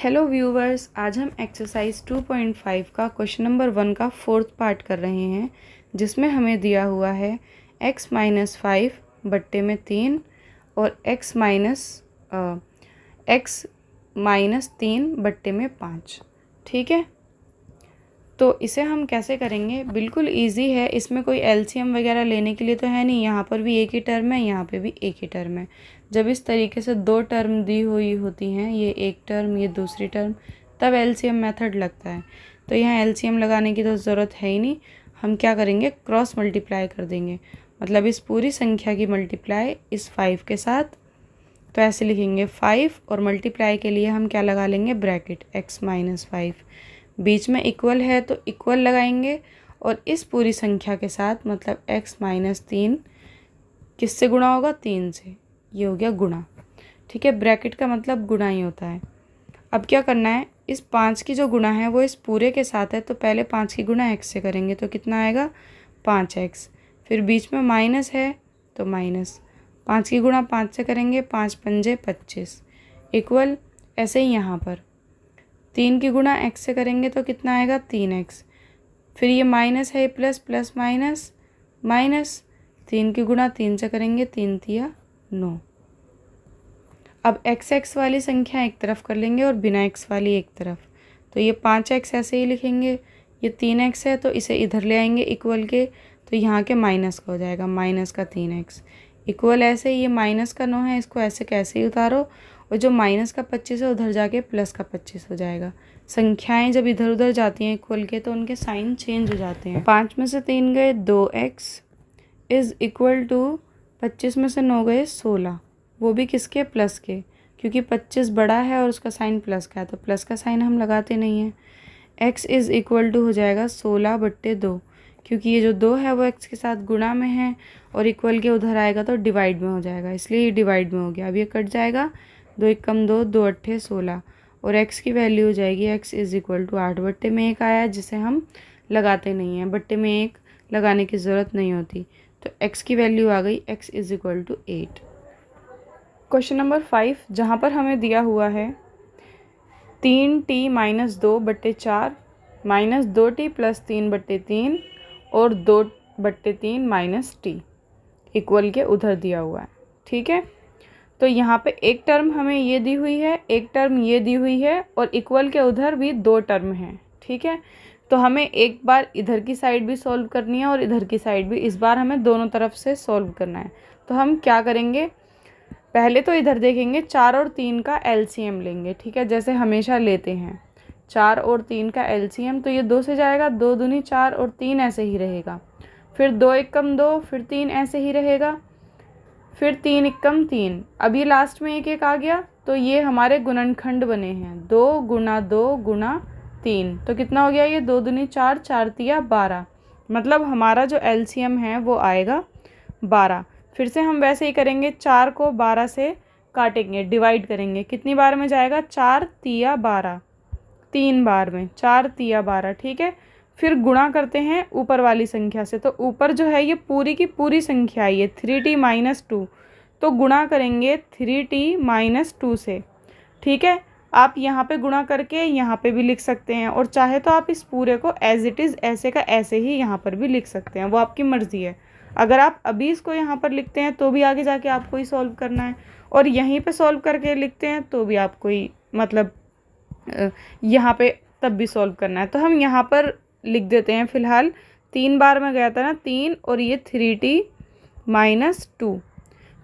Hello viewers, आज हम exercise 2.5 का क्वेश्चन नंबर 1 का फोर्थ पार्ट कर रहे हैं, जिसमें हमें दिया हुआ है x-5 बट्टे में 3 और x-3 बट्टे में 5। ठीक है, तो इसे हम कैसे करेंगे? बिल्कुल इजी है, इसमें कोई एलसीएम वगैरह लेने के लिए तो है नहीं। यहाँ पर भी एक ही टर्म है, यहाँ पे भी एक ही टर्म है। जब इस तरीके से दो टर्म दी हुई होती हैं, ये एक टर्म ये दूसरी टर्म, तब एलसीएम मेथड लगता है। तो यहाँ एलसीएम लगाने की तो ज़रूरत है ही नहीं। हम क्या करेंगे, क्रॉस मल्टीप्लाई कर देंगे, मतलब इस पूरी संख्या की मल्टीप्लाई इस 5 के साथ। तो ऐसे लिखेंगे 5 और मल्टीप्लाई के लिए हम क्या लगा लेंगे, ब्रैकेट x-5। बीच में इक्वल है तो इक्वल लगाएंगे और इस पूरी संख्या के साथ मतलब x-3 किससे गुणा होगा, 3 से। ये हो गया गुणा। ठीक है, ब्रैकेट का मतलब गुणा ही होता है। अब क्या करना है, इस 5 की जो गुणा है वो इस पूरे के साथ है, तो पहले 5 की गुणा x से करेंगे तो कितना आएगा, 5x। फिर बीच में माइनस है तो माइनस 5 की गुणा 5 से करेंगे, 5 पंजे 25 इक्वल। ऐसे ही यहाँ पर 3 की गुणा x से करेंगे तो कितना आएगा, 3x। फिर ये माइनस है, प्लस प्लस माइनस माइनस, 3 की गुणा 3 से करेंगे, 3 तिया 9। अब x वाली संख्या एक तरफ कर लेंगे और बिना x वाली एक तरफ। तो ये 5x ऐसे ही लिखेंगे, ये 3x है तो इसे इधर ले आएंगे इक्वल के, तो यहाँ के माइनस का हो जाएगा, माइनस का 3x इक्वल। ऐसे ही ये माइनस का 9 है, इसको ऐसे कैसे ही उतारो, और जो माइनस का 25 है उधर जाके प्लस का 25 हो जाएगा। संख्याएं जब इधर उधर जाती हैं इक्वल के तो उनके साइन चेंज हो जाते हैं। 5 में से 3 गए 2x इज़ इक्वल टू 25 में से 9 गए 16, वो भी किसके, प्लस के, क्योंकि 25 बड़ा है और उसका साइन प्लस का है तो प्लस का साइन हम लगाते नहीं हैं। x इज़ इक्वल टू हो जाएगा 16 बट्टे 2, क्योंकि ये जो 2 है वो x के साथ गुणा में है और इक्वल के उधर आएगा तो डिवाइड में हो जाएगा, इसलिए ये डिवाइड में हो गया। अब ये कट जाएगा, 2 1 कम 2, 2 अट्ठे 16 और x की वैल्यू हो जाएगी x इज़ इक्वल टू 8 बट्टे में 1 आया, जिसे हम लगाते नहीं हैं, बट्टे में 1 लगाने की ज़रूरत नहीं होती। तो x की वैल्यू आ गई x is equal to 8। Question number 5, जहाँ पर हमें दिया हुआ है 3t माइनस 2 बट्टे 4 माइनस 2t प्लस 3 बट्टे 3 और 2 बट्टे 3 माइनस टी इक्वल के उधर दिया हुआ है। ठीक है, तो यहाँ पे एक टर्म हमें ये दी हुई है, एक टर्म ये दी हुई है और इक्वल के उधर भी 2 टर्म हैं। ठीक है, तो हमें एक बार इधर की साइड भी सॉल्व करनी है और इधर की साइड भी, इस बार हमें दोनों तरफ से सॉल्व करना है। तो हम क्या करेंगे, पहले तो इधर देखेंगे 4 और 3 का एलसीएम लेंगे। ठीक है, जैसे हमेशा लेते हैं 4 और 3 का एलसीएम, तो ये 2 से जाएगा, 2 दूनी 4 और 3 ऐसे ही रहेगा। फिर 2 1 कम 2, फिर 3 ऐसे ही रहेगा, फिर 3 1 कम 3। अब ये लास्ट में 1 1 आ गया, तो ये हमारे गुणनखंड बने हैं, 2 गुना 2 गुना 3, तो कितना हो गया ये, 2 दूनी 4 4 तिया 12, मतलब हमारा जो एलसीएम है वो आएगा 12। फिर से हम वैसे ही करेंगे, 4 को 12 से काटेंगे, डिवाइड करेंगे, कितनी बार में जाएगा, 4 तिया 12, 3 बार में, 4 तिया 12। ठीक है, फिर गुणा करते हैं ऊपर वाली संख्या से, तो ऊपर जो है ये पूरी की पूरी संख्या है, ये 3t माइनस 2, तो गुणा करेंगे 3t माइनस 2 से। ठीक है, आप यहाँ पे गुणा करके यहाँ पे भी लिख सकते हैं, और चाहे तो आप इस पूरे को एज इट इज़ ऐसे का ऐसे ही यहाँ पर भी लिख सकते हैं, वो आपकी मर्ज़ी है। अगर आप अभी इसको यहाँ पर लिखते हैं तो भी आगे जाके आपको ही सॉल्व करना है, और यहीं पे सॉल्व करके लिखते हैं तो भी आपको ही, मतलब यहाँ पे तब भी सॉल्व करना है। तो हम यहाँ पर लिख देते हैं फ़िलहाल, 3 बार में गया था ना 3, और ये 3t माइनस 2,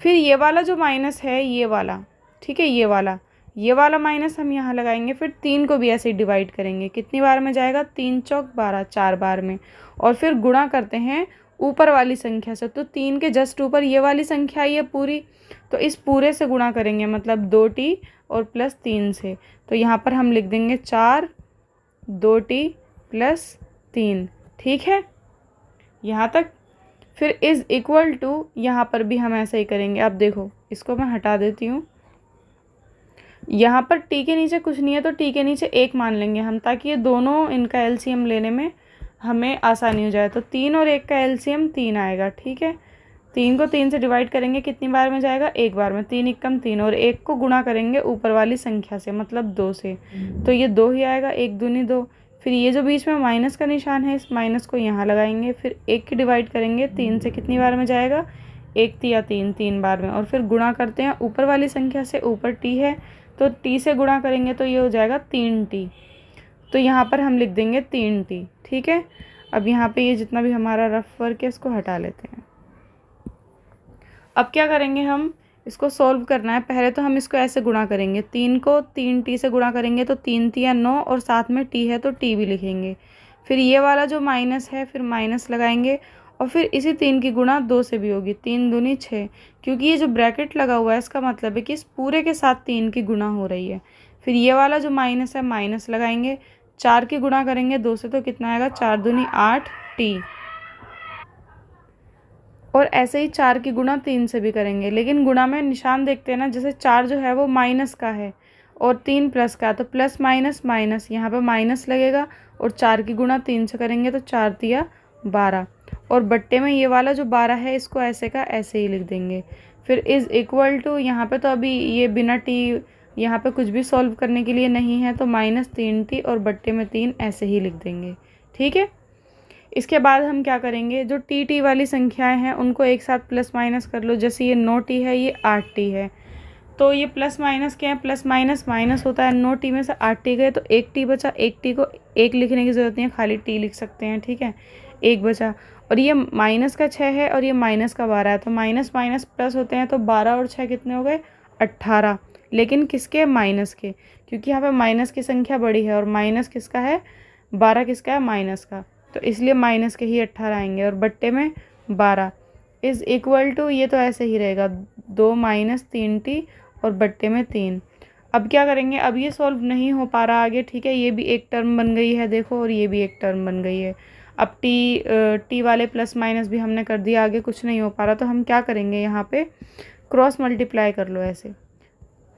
फिर ये वाला जो माइनस है ये वाला, ठीक है, ये वाला माइनस हम यहाँ लगाएंगे, फिर 3 को भी ऐसे ही डिवाइड करेंगे, कितनी बार में जाएगा, 3 चौक 12, 4 बार में, और फिर गुणा करते हैं ऊपर वाली संख्या से, तो 3 के जस्ट ऊपर ये वाली संख्या आई है पूरी, तो इस पूरे से गुणा करेंगे, मतलब 2t और प्लस 3 से। तो यहाँ पर हम लिख देंगे 4 2t प्लस 3। ठीक है, यहाँ तक। फिर इज़ इक्वल टू, यहाँ पर भी हम ऐसा ही करेंगे। अब देखो, इसको मैं हटा देती हूँ, यहाँ पर t के नीचे कुछ नहीं है तो t के नीचे 1 मान लेंगे हम, ताकि ये दोनों इनका एलसीएम लेने में हमें आसानी हो जाए। तो 3 और 1 का एलसीएम 3 आएगा। ठीक है, 3 को 3 से डिवाइड करेंगे कितनी बार में जाएगा, एक बार में, 3 एकम 3, और 1 को गुणा करेंगे ऊपर वाली संख्या से मतलब 2 से, तो ये 2 ही आएगा, 1 दूनी 2। फिर ये जो बीच में माइनस का निशान है इस माइनस को यहाँ लगाएंगे, फिर 1 की डिवाइड करेंगे 3 से कितनी बार में जाएगा, 1 तिया 3, 3 बार में, और फिर गुणा करते हैं ऊपर वाली संख्या से, ऊपर t है तो t से गुणा करेंगे तो ये हो जाएगा 3t, तो यहाँ पर हम लिख देंगे 3t। ठीक है, अब यहाँ पे ये जितना भी हमारा रफ वर्क है इसको हटा लेते हैं। अब क्या करेंगे, हम इसको सॉल्व करना है। पहले तो हम इसको ऐसे गुणा करेंगे, 3 को 3t से गुणा करेंगे तो 3 तिया 9, और साथ में t है तो t भी लिखेंगे। फिर ये वाला जो माइनस है फिर माइनस लगाएंगे, और फिर इसी 3 की गुणा 2 से भी होगी, 3 दूनी 6, क्योंकि ये जो ब्रैकेट लगा हुआ है इसका मतलब है कि इस पूरे के साथ 3 की गुणा हो रही है। फिर ये वाला जो माइनस है माइनस लगाएंगे, 4 की गुणा करेंगे 2 से तो कितना आएगा, 4 दूनी 8t, और ऐसे ही 4 की गुणा 3 से भी करेंगे, लेकिन गुणा में निशान देखते हैं ना, जैसे 4 जो है वो माइनस का है और 3 प्लस का, तो प्लस माइनस माइनस, यहाँ पे माइनस लगेगा, और 4 की गुणा 3 से करेंगे तो 4 तिया 12, और बट्टे में ये वाला जो 12 है इसको ऐसे का ऐसे ही लिख देंगे। फिर इज़ इक्वल टू, यहाँ पे तो अभी ये बिना टी यहाँ पे कुछ भी सॉल्व करने के लिए नहीं है, तो -3t और बट्टे में 3 ऐसे ही लिख देंगे। ठीक है, इसके बाद हम क्या करेंगे, जो टी वाली संख्याएं हैं उनको एक साथ प्लस माइनस कर लो। जैसे ये 9t है, ये 8t है, तो ये प्लस माइनस क्या है, प्लस माइनस माइनस होता है। 9t में से 8t गए तो 1t बचा, 1t को 1 लिखने की ज़रूरत नहीं है, खाली t लिख सकते हैं। ठीक है, 1 बचा, और ये माइनस का 6 है और ये माइनस का 12 है, तो माइनस माइनस प्लस होते हैं, तो 12 और 6 कितने हो गए, 18। लेकिन किसके, माइनस के, क्योंकि यहाँ पे माइनस की संख्या बड़ी है और माइनस किसका है, 12 किसका है, माइनस का, तो इसलिए माइनस के ही 18 आएंगे, और बट्टे में 12 इज़ इक्वल टू, ये तो ऐसे ही रहेगा, 2 - 3t और बट्टे में 3। अब क्या करेंगे, अब ये सॉल्व नहीं हो पा रहा आगे। ठीक है, ये भी एक टर्म बन गई है देखो, और ये भी एक टर्म बन गई है। अब टी वाले प्लस माइनस भी हमने कर दिया, आगे कुछ नहीं हो पा रहा, तो हम क्या करेंगे, यहाँ पे क्रॉस मल्टीप्लाई कर लो। ऐसे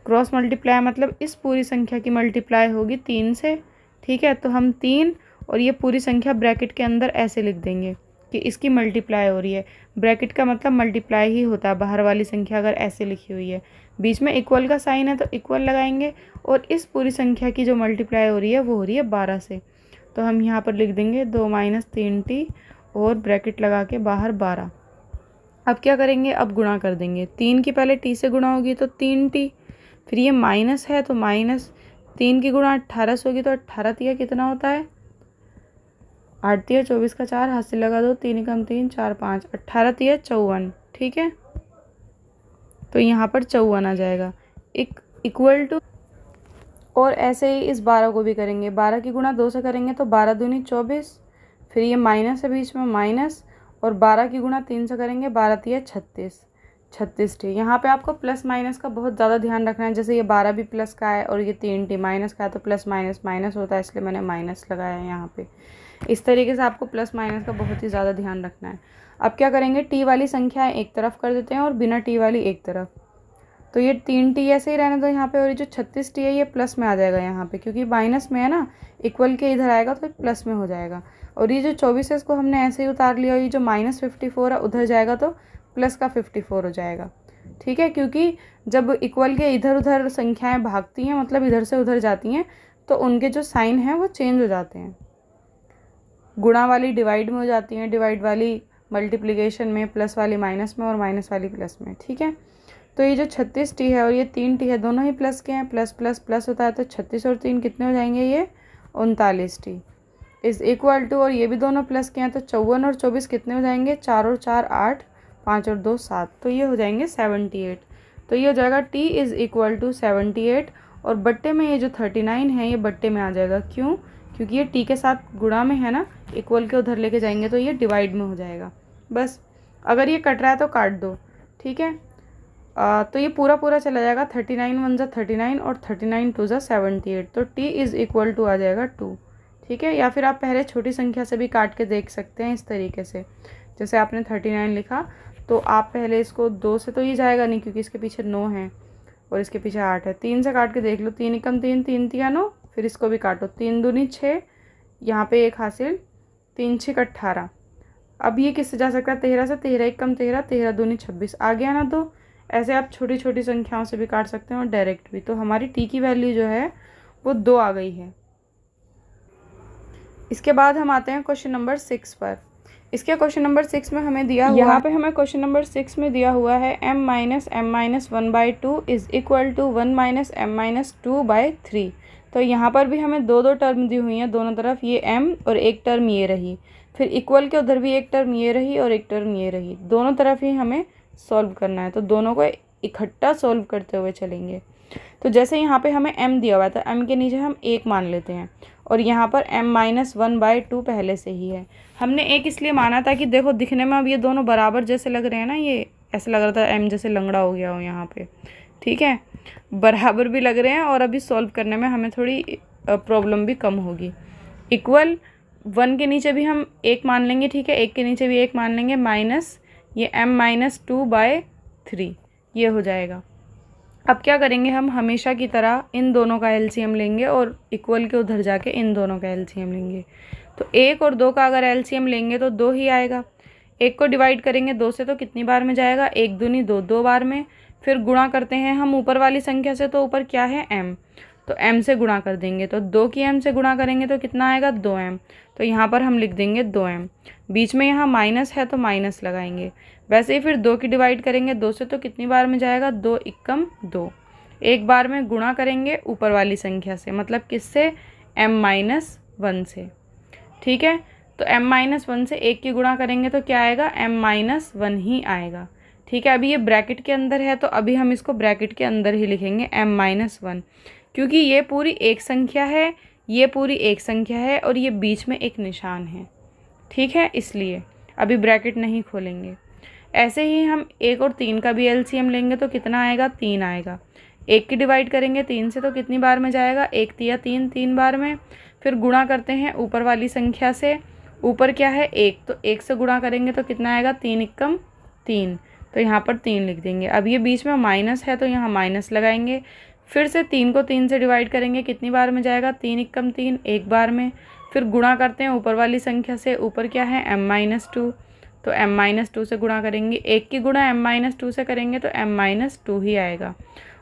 क्रॉस मल्टीप्लाई मतलब इस पूरी संख्या की मल्टीप्लाई होगी 3 से। ठीक है, तो हम 3 और ये पूरी संख्या ब्रैकेट के अंदर ऐसे लिख देंगे कि इसकी मल्टीप्लाई हो रही है। ब्रैकेट का मतलब मल्टीप्लाई ही होता है, बाहर वाली संख्या अगर ऐसे लिखी हुई है, बीच में इक्वल का साइन है तो इक्वल लगाएंगे, और इस पूरी संख्या की जो मल्टीप्लाई हो रही है वो हो रही है 12 से, तो हम यहाँ पर लिख देंगे 2 - 3t और ब्रैकेट लगा के बाहर 12। अब क्या करेंगे, अब गुणा कर देंगे, 3 की पहले t से गुणा होगी तो 3t, फिर ये माइनस है तो माइनस, 3 की गुणा 18 से होगी तो 18 तिया कितना होता है, 8 तिया 24 का 4, हाथ से लगा दो, 3 एकम 3, 4 5, 18 तिया 54। ठीक है, तो यहाँ पर 54 आ जाएगा, इक्वल टू, और ऐसे ही इस 12 को भी करेंगे, 12 की गुणा 2 से करेंगे तो 12 दूनी 24, फिर ये माइनस है बीच में माइनस, और 12 की गुणा 3 से करेंगे, 12 तिया 36, 36t। यहाँ पे आपको प्लस माइनस का बहुत ज़्यादा ध्यान रखना है, जैसे ये 12 भी प्लस का है और ये 3t माइनस का है, तो प्लस माइनस माइनस होता है, इसलिए मैंने माइनस लगाया है यहाँ पे। इस तरीके से आपको प्लस माइनस का बहुत ही ज़्यादा ध्यान रखना है। अब क्या करेंगे, टी वाली संख्याएं एक तरफ कर देते हैं और बिना टी वाली एक तरफ, तो ये 3t ऐसे ही रहने दो यहाँ पे, और ये जो 36t है ये प्लस में आ जाएगा यहाँ पे, क्योंकि माइनस में है ना, इक्वल के इधर आएगा तो प्लस में हो जाएगा। और ये जो 24 है इसको हमने ऐसे ही उतार लिया, और ये जो -54 है उधर जाएगा तो प्लस का 54 हो जाएगा। ठीक है, क्योंकि जब इक्वल के इधर उधर संख्याएं भागती हैं, मतलब इधर से उधर जाती हैं, तो उनके जो साइन हैं वो चेंज हो जाते हैं। गुणा वाली डिवाइड में हो जाती हैं, डिवाइड वाली मल्टीप्लिकेशन में, प्लस वाली माइनस में, और माइनस वाली प्लस में। ठीक है, तो ये जो 36t है और ये 3t है दोनों ही प्लस के हैं, प्लस प्लस प्लस होता है, तो 36 और 3 कितने हो जाएंगे, ये 39t इज़ इक्वल टू, और ये भी दोनों प्लस के हैं, तो 54 और 24 कितने हो जाएंगे, 4 और 4 8, 5 और 2 7, तो ये हो जाएंगे 78। तो ये हो जाएगा t इज़ इक्वल टू 78, और बट्टे में ये जो 39 है ये बट्टे में आ जाएगा। क्यों, क्योंकि ये t के साथ गुणा में है ना, इक्वल के उधर लेके जाएंगे तो ये डिवाइड में हो जाएगा। बस, अगर ये कट रहा है तो काट दो। ठीक है, तो ये पूरा पूरा चला जाएगा, 39 1 जा 39 और 39 2 जा 78, तो t इज़ इक्वल टू आ जाएगा 2। ठीक है, या फिर आप पहले छोटी संख्या से भी काट के देख सकते हैं इस तरीके से। जैसे आपने 39 लिखा तो आप पहले इसको 2 से तो ये जाएगा नहीं, क्योंकि इसके पीछे 9 है और इसके पीछे 8 है, 3 से काट के देख लो, 3 एकम 3, 3 तिया 9, फिर इसको भी काटो, 3 दूनी 6, यहाँ पे 1 हासिल, 3 6 18, अब ये किससे जा सकता है, 13 से, 13 एक कम 13, 13 दूनी 26 आ गया ना। तो ऐसे आप छोटी छोटी संख्याओं से भी काट सकते हैं और डायरेक्ट भी। तो हमारी टी की वैल्यू जो है वो 2 आ गई है। इसके बाद हम आते हैं क्वेश्चन नंबर 6 पर। इसके क्वेश्चन नंबर 6 में हमें दिया हुआ, यहाँ पे हमें क्वेश्चन नंबर 6 में दिया हुआ है m minus m minus 1/2 is equal to 1 minus m minus 2/3। तो यहाँ पर भी हमें दो टर्म दी हुई हैं दोनों तरफ, ये m और एक टर्म ये रही, फिर इक्वल के उधर भी एक टर्म ये रही और एक टर्म ये रही, दोनों तरफ ही हमें सॉल्व करना है। तो दोनों को इकट्ठा सॉल्व करते हुए चलेंगे। तो जैसे यहाँ पे हमें m दिया हुआ है तो m के नीचे हम 1 मान लेते हैं और यहाँ पर m माइनस 1/2 पहले से ही है। हमने एक इसलिए माना था कि देखो दिखने में अब ये दोनों बराबर जैसे लग रहे हैं ना, ये ऐसा लग रहा था m जैसे लंगड़ा हो गया हो यहाँ पे, ठीक है, बराबर भी लग रहे हैं और अभी सॉल्व करने में हमें थोड़ी प्रॉब्लम भी कम होगी। इक्वल 1 के नीचे भी हम 1 मान लेंगे, ठीक है, 1 के नीचे भी 1 मान लेंगे, माइनस ये m माइनस 2/3 ये हो जाएगा। अब क्या करेंगे, हम हमेशा की तरह इन दोनों का एलसीएम लेंगे और इक्वल के उधर जाके इन दोनों का एलसीएम लेंगे। तो 1 और 2 का अगर एलसीएम लेंगे तो 2 ही आएगा। 1 को डिवाइड करेंगे 2 से तो कितनी बार में जाएगा, 1 दूनी 2, 2 बार में। फिर गुणा करते हैं हम ऊपर वाली संख्या से, तो ऊपर क्या है m, तो m से गुणा कर देंगे। तो 2 की m से गुणा करेंगे तो कितना आएगा, 2m। तो यहाँ पर हम लिख देंगे 2m। बीच में यहाँ माइनस है तो माइनस लगाएंगे। वैसे ही फिर 2 की डिवाइड करेंगे 2 से तो कितनी बार में जाएगा, 2 एकम 2। एक बार में गुणा करेंगे ऊपर वाली संख्या से, मतलब किससे, m माइनस 1 से, ठीक है। तो m माइनस 1 से 1 की गुणा करेंगे तो क्या आएगा, m माइनस 1 ही आएगा, ठीक है। अभी ये ब्रैकेट के अंदर है तो अभी हम इसको ब्रैकेट के अंदर ही लिखेंगे m माइनस 1, क्योंकि ये पूरी एक संख्या है, ये पूरी एक संख्या है और ये बीच में एक निशान है, ठीक है, इसलिए अभी ब्रैकेट नहीं खोलेंगे। ऐसे ही हम 1 और 3 का भी एलसीएम लेंगे तो कितना आएगा, 3 आएगा। 1 की डिवाइड करेंगे 3 से तो कितनी बार में जाएगा, 1 तिया 3, 3 बार में। फिर गुणा करते हैं ऊपर वाली संख्या से, ऊपर क्या है 1, तो 1 से गुणा करेंगे तो कितना आएगा, 3 एकम 3, तो यहाँ पर 3 लिख देंगे। अब ये बीच में माइनस है तो यहाँ माइनस लगाएंगे। फिर से 3 को 3 से डिवाइड करेंगे, कितनी बार में जाएगा, 3 एकम 3, एक बार में। फिर गुणा करते हैं ऊपर वाली संख्या से, ऊपर क्या है m माइनस 2, तो m माइनस 2 से गुणा करेंगे। 1 की गुणा m माइनस 2 से करेंगे तो m माइनस 2 ही आएगा।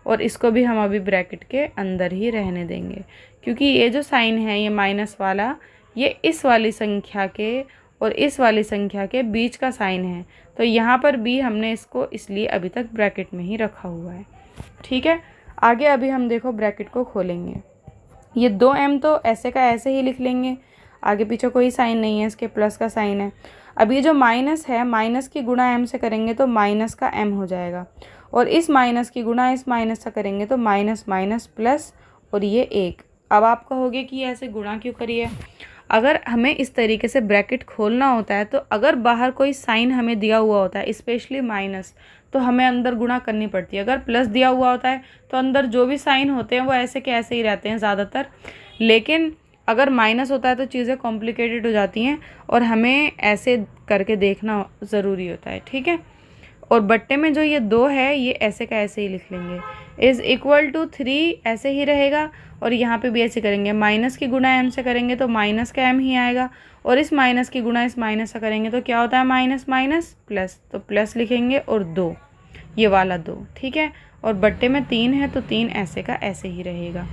और इसको भी हम अभी ब्रैकेट के अंदर ही रहने देंगे, क्योंकि ये जो साइन है ये माइनस वाला, ये इस वाली संख्या के और इस वाली संख्या के बीच का साइन है। तो यहाँ पर भी हमने इसको इसलिए अभी तक ब्रैकेट में ही रखा हुआ है, ठीक है। आगे अभी हम देखो ब्रैकेट को खोलेंगे। ये 2m तो ऐसे का ऐसे ही लिख लेंगे, आगे पीछे कोई साइन नहीं है, इसके प्लस का साइन है। अब ये जो माइनस है, माइनस की गुणा m से करेंगे तो माइनस का m हो जाएगा, और इस माइनस की गुणा इस माइनस से करेंगे तो माइनस माइनस प्लस, और ये 1। अब आप कहोगे कि ऐसे गुणा क्यों करी है। अगर हमें इस तरीके से ब्रैकेट खोलना होता है तो अगर बाहर कोई साइन हमें दिया हुआ होता है, स्पेशली माइनस, तो हमें अंदर गुणा करनी पड़ती है। अगर प्लस दिया हुआ होता है तो अंदर जो भी साइन होते हैं वो ऐसे के ऐसे ही रहते हैं ज़्यादातर, लेकिन अगर माइनस होता है तो चीज़ें कॉम्प्लिकेटेड हो जाती हैं और हमें ऐसे करके देखना ज़रूरी होता है, ठीक है। और बट्टे में जो ये 2 है ये ऐसे का ऐसे ही लिख लेंगे, इज़ इक्वल टू 3 ऐसे ही रहेगा, और यहाँ पे भी ऐसे करेंगे। माइनस की गुणा m से करेंगे तो माइनस का m ही आएगा, और इस माइनस की गुणा इस माइनस से करेंगे तो क्या होता है, माइनस माइनस प्लस, तो प्लस लिखेंगे और 2, ये वाला 2, ठीक है। और बट्टे में 3 है तो 3 ऐसे का ऐसे ही रहेगा।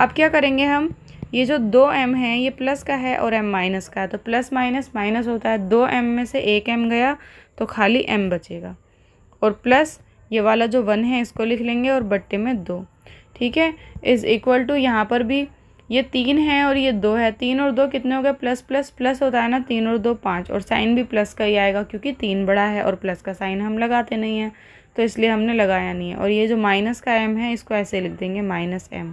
अब क्या करेंगे हम, ये जो 2m है ये प्लस का है और m माइनस का है, तो प्लस माइनस माइनस होता है, 2m में से 1m गया तो खाली m बचेगा, और प्लस ये वाला जो 1 है इसको लिख लेंगे और बट्टे में 2, ठीक है। इज़ इक्वल टू यहाँ पर भी ये 3 है और ये 2 है, 3 और 2 कितने हो गए, प्लस प्लस प्लस होता है ना, 3 और 2 5, और साइन भी प्लस का ही आएगा क्योंकि 3 बड़ा है और प्लस का साइन हम लगाते नहीं हैं तो इसलिए हमने लगाया नहीं है। और ये जो माइनस का m है इसको ऐसे लिख देंगे माइनस m,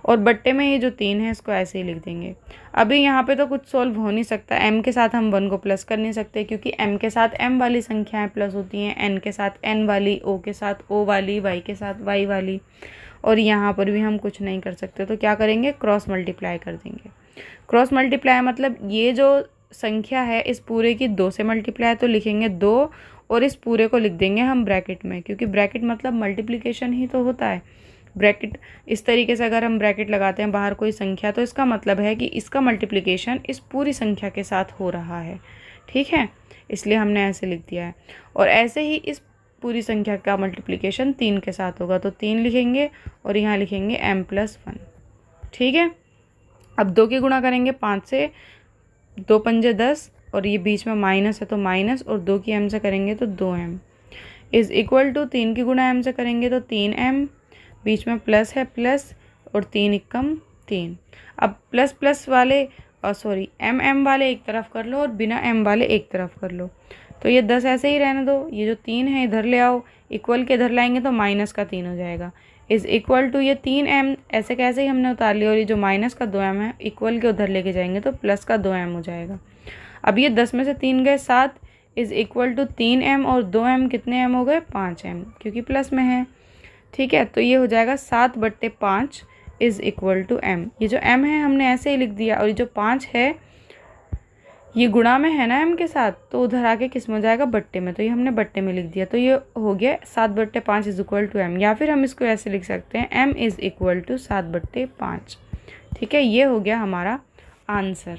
और बट्टे में ये जो 3 है इसको ऐसे ही लिख देंगे। अभी यहाँ पे तो कुछ सोल्व हो नहीं सकता, m के साथ हम 1 को प्लस कर नहीं सकते क्योंकि m के साथ m वाली संख्याएं प्लस होती हैं, n के साथ n वाली, o के साथ o वाली, y के साथ y वाली, और यहाँ पर भी हम कुछ नहीं कर सकते। तो क्या करेंगे, क्रॉस मल्टीप्लाई कर देंगे। क्रॉस मल्टीप्लाई मतलब ये जो संख्या है इस पूरे की 2 से मल्टीप्लाई, तो लिखेंगे 2 और इस पूरे को लिख देंगे हम ब्रैकेट में, क्योंकि ब्रैकेट मतलब मल्टीप्लिकेशन ही तो होता है। ब्रैकेट इस तरीके से अगर हम ब्रैकेट लगाते हैं बाहर कोई संख्या तो इसका मतलब है कि इसका मल्टीप्लिकेशन इस पूरी संख्या के साथ हो रहा है, ठीक है, इसलिए हमने ऐसे लिख दिया है। और ऐसे ही इस पूरी संख्या का मल्टीप्लिकेशन 3 के साथ होगा, तो 3 लिखेंगे और यहाँ लिखेंगे m+1। ठीक है, अब 2 की गुणा करेंगे 5 से, 2 पंजे 10 और ये बीच में माइनस है तो माइनस, और 2 की m से करेंगे तो 2m इज़ इक्वल टू 3 की गुणा m से करेंगे तो 3m, बीच में प्लस है प्लस, और 3 एकम 3। अब प्लस प्लस वाले m वाले एक तरफ कर लो और बिना m वाले एक तरफ कर लो, तो ये 10 ऐसे ही रहने दो। ये जो 3 है इधर ले आओ, इक्वल के इधर लाएंगे तो माइनस का 3 हो जाएगा, इज़ इक्वल टू ये 3m ऐसे कैसे ही हमने उतार लिया, और ये जो माइनस का 2m है इक्वल के उधर लेके जाएंगे तो प्लस का 2m हो जाएगा। अब ये 10 में से 3 गए 7, इज़ इक्वल टू 3m और 2m कितने m हो गए 5m, क्योंकि प्लस में है। ठीक है, तो ये हो जाएगा 7/5 इज़ इक्वल टू m। ये जो m है हमने ऐसे ही लिख दिया, और ये जो 5 है ये गुणा में है ना m के साथ, तो उधर आके किस में हो जाएगा बट्टे में, तो ये हमने बट्टे में लिख दिया, तो ये हो गया 7/5 इज़ इक्वल टू m। या फिर हम इसको ऐसे लिख सकते हैं m इज़ इक्वल टू 7/5। ठीक है, ये हो गया हमारा आंसर।